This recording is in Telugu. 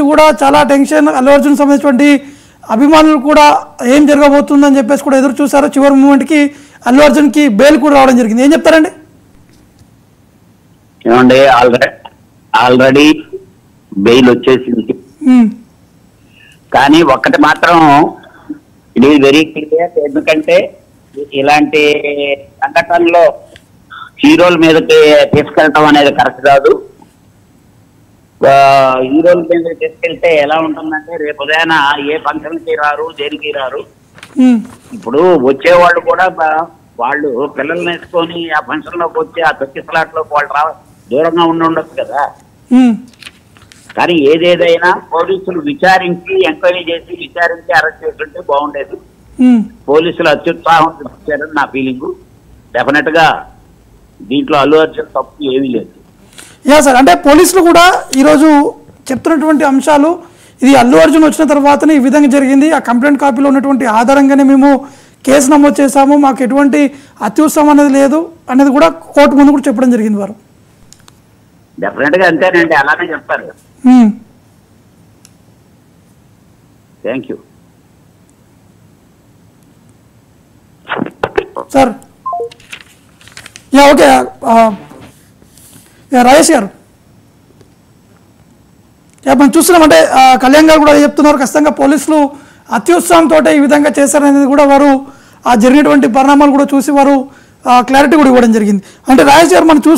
కూడా చాలా టెన్షన్. అల్లు అర్జున్ సంబంధించినటువంటి అభిమానులు కూడా ఏం జరగబోతుందని చెప్పేసి కూడా ఎదురు చూశారు. చివరి మూమెంట్కి అల్లు అర్జున్కి బెయిల్ కూడా రావడం జరిగింది. ఏం చెప్తారండి? ఏమండి, ఆల్రెడీ బెయిల్ వచ్చేసింది. కానీ ఒక్కటి మాత్రం ఇట్ ఈస్ వెరీ క్లియర్. ఎందుకంటే ఇలాంటి సంఘటనలో హీరోల మీదకి తీసుకెళ్ళటం అనేది కరెక్ట్ కాదు. హీరోల మీద తీసుకెళ్తే ఎలా ఉంటుందంటే రేపు ఉదయాన ఏ ఫంక్షన్కి రారు, దేనికి రారు. ఇప్పుడు వచ్చేవాళ్ళు కూడా వాళ్ళు పిల్లల్ని వేసుకొని ఆ ఫంక్షన్ లోకి వచ్చి ఆ తొక్కిసలాట్ లోకి వాళ్ళు దూరంగా ఉండొచ్చు కదా. కానీ ఏదేదైనా పోలీసులు విచారించి ఎంక్వైరీ చేసి విచారించి అరెస్ట్ చేస్తుంటే బాగుండేది. పోలీసులు అత్యుత్సాహం చూపించారని నా ఫీలింగ్. డెఫినెట్ గా దీంట్లో అల్లు అర్జున్ తప్పు ఏమీ లేదు. యా సార్, అంటే పోలీసులు కూడా ఈరోజు చెప్తున్నటువంటి అంశాలు ఇది అల్లు అర్జున్ వచ్చిన తర్వాతనే ఈ విధంగా జరిగింది. ఆ కంప్లైంట్ కాపీలో ఉన్నటువంటి ఆధారంగానే మేము కేసు నమోదు చేశాము, మాకు ఎటువంటి అత్యుత్సాహం అనేది లేదు అనేది కూడా కోర్టు ముందు కూడా చెప్పడం జరిగింది వారు. డెఫినెట్ గా అంతేనండి, అలానే చెప్తారు. Thank you sir. Yeah okay, Rajesh గారు, మనం చూస్తున్నామంటే కళ్యాణ్ గారు కూడా చెప్తున్నారు, ఖచ్చితంగా పోలీసులు అత్యుత్సాహంతో ఈ విధంగా చేశారనేది కూడా వారు జరిగినటువంటి పరిణామాలు కూడా చూసి వారు క్లారిటీ కూడా ఇవ్వడం జరిగింది. అంటే రాజేష్ గారు మనం